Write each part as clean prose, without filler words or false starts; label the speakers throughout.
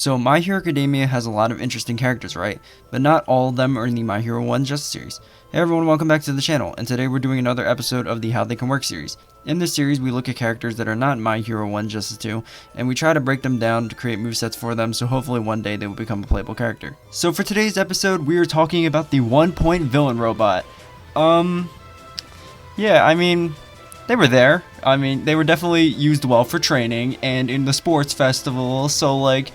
Speaker 1: So My Hero Academia has a lot of interesting characters, right? But not all of them are in the My Hero 1 Justice series. Hey everyone, welcome back to the channel, and today we're doing another episode of the How They Can Work series. In this series, we look at characters that are not My Hero 1 Justice 2, and we try to break them down to create movesets for them, so hopefully one day they will become a playable character. So for today's episode, we are talking about the 1-point villain robot. Yeah, I mean, they were there. I mean, they were definitely used well for training and in the sports festival, so like,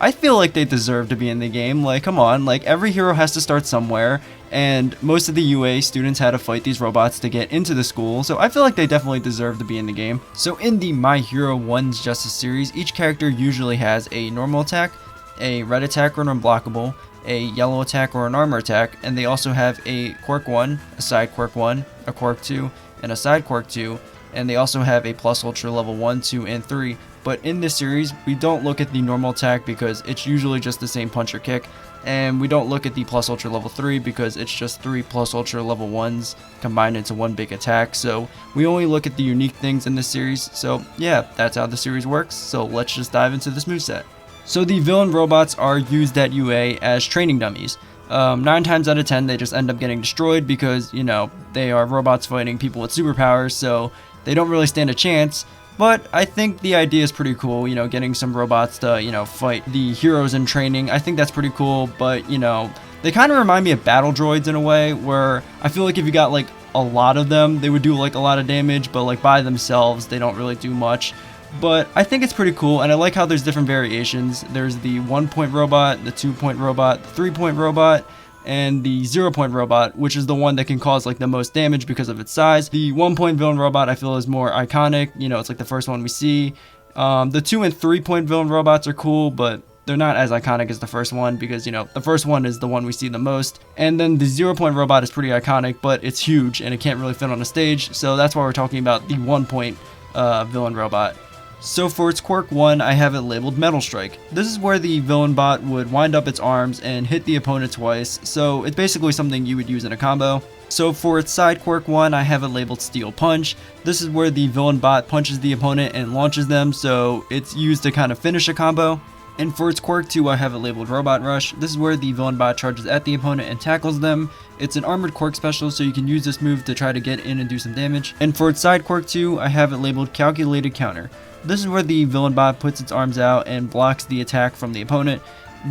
Speaker 1: I feel like they deserve to be in the game. Like, come on, like every hero has to start somewhere, and most of the UA students had to fight these robots to get into the school, so I feel like they definitely deserve to be in the game. So in the My Hero 1's Justice series, each character usually has a normal attack, a red attack or an unblockable, a yellow attack or an armor attack, and they also have a quirk 1, a side quirk 1, a quirk 2, and a side quirk 2, and they also have a plus ultra level 1, 2, and 3. But in this series, we don't look at the normal attack because it's usually just the same punch or kick, and we don't look at the plus ultra level 3 because it's just 3 plus ultra level 1s combined into one big attack. So we only look at the unique things in this series. So yeah, that's how the series works. So let's just dive into this moveset. So the villain robots are used at UA as training dummies. 9 times out of 10 they just end up getting destroyed because, you know, they are robots fighting people with superpowers, so they don't really stand a chance. But I think the idea is pretty cool, you know, getting some robots to, you know, fight the heroes in training. I think that's pretty cool, but, you know, they kind of remind me of battle droids in a way, where I feel like if you got like a lot of them, they would do like a lot of damage, but like by themselves, they don't really do much. But I think it's pretty cool, and I like how there's different variations. There's the 1-point robot, the 2-point robot, the 3-point robot, and the 0-point robot, which is the one that can cause like the most damage because of its size. The 1-point villain robot I feel is more iconic, you know, it's like the first one we see. The 2 and 3-point villain robots are cool, but they're not as iconic as the first one because, you know, the first one is the one we see the most. And then the 0-point robot is pretty iconic, but it's huge and it can't really fit on a stage, so that's why we're talking about the 1-point villain robot. So for its quirk 1, I have it labeled Metal Strike. This is where the villain bot would wind up its arms and hit the opponent twice, so it's basically something you would use in a combo. So for its side quirk 1, I have it labeled Steel Punch. This is where the villain bot punches the opponent and launches them, so it's used to kind of finish a combo. And for its quirk 2, I have it labeled Robot Rush. This is where the villain bot charges at the opponent and tackles them. It's an armored quirk special, so you can use this move to try to get in and do some damage. And for its side quirk 2, I have it labeled Calculated Counter. This is where the villain bot puts its arms out and blocks the attack from the opponent.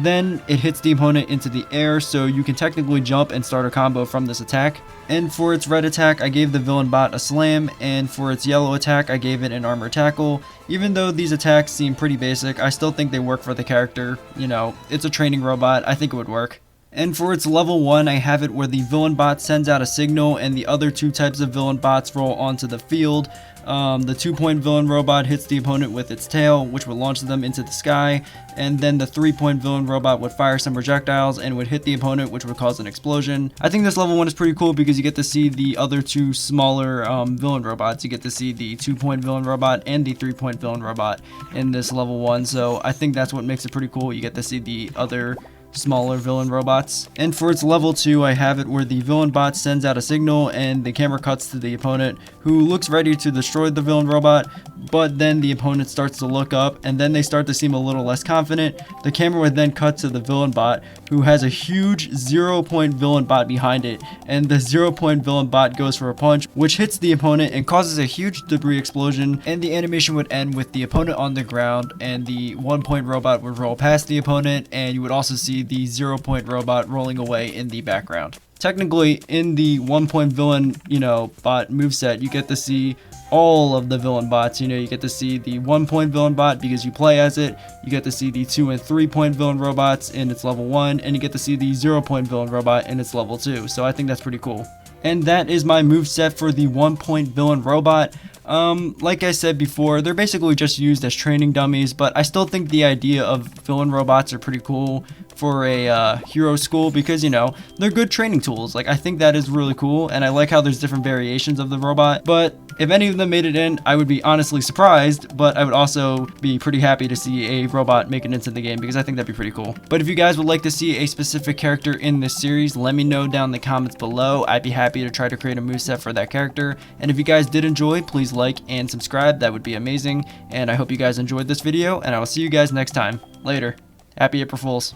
Speaker 1: Then it hits the opponent into the air, so you can technically jump and start a combo from this attack. And for its red attack, I gave the villain bot a slam, and for its yellow attack, I gave it an armor tackle. Even though these attacks seem pretty basic, I still think they work for the character. You know, it's a training robot, I think it would work. And for its level 1, I have it where the villain bot sends out a signal and the other 2 types of villain bots roll onto the field. The 2-point villain robot hits the opponent with its tail, which would launch them into the sky, and then the 3-point villain robot would fire some projectiles and would hit the opponent, which would cause an explosion. I think this level 1 is pretty cool because you get to see the other 2 smaller villain robots. You get to see the 2-point villain robot and the 3-point villain robot in this level 1, so I think that's what makes it pretty cool. You get to see the other smaller villain robots. And for its level 2, I have it where the villain bot sends out a signal and the camera cuts to the opponent, who looks ready to destroy the villain robot, but then the opponent starts to look up and then they start to seem a little less confident. The camera would then cut to the villain bot, who has a huge 0-point villain bot behind it, and the 0-point villain bot goes for a punch, which hits the opponent and causes a huge debris explosion, and the animation would end with the opponent on the ground and the 1-point robot would roll past the opponent, and you would also see the 0-point robot rolling away in the background. Technically, in the 1-point villain, you know, bot moveset, you get to see all of the villain bots. You know, you get to see the 1-point villain bot because you play as it. You get to see the 2 and 3-point villain robots in its level 1, and you get to see the 0-point villain robot in its level 2. So I think that's pretty cool. And that is my moveset for the 1-point villain robot. Like I said before, they're basically just used as training dummies, but I still think the idea of villain robots are pretty cool for a hero school because, you know, they're good training tools. Like, I think that is really cool, and I like how there's different variations of the robot. But if any of them made it in, I would be honestly surprised, but I would also be pretty happy to see a robot make it into the game because I think that'd be pretty cool. But if you guys would like to see a specific character in this series, let me know down in the comments below. I'd be happy to try to create a moveset for that character. And if you guys did enjoy, please like and subscribe. That would be amazing. And I hope you guys enjoyed this video, and I will see you guys next time. Later. Happy April Fools.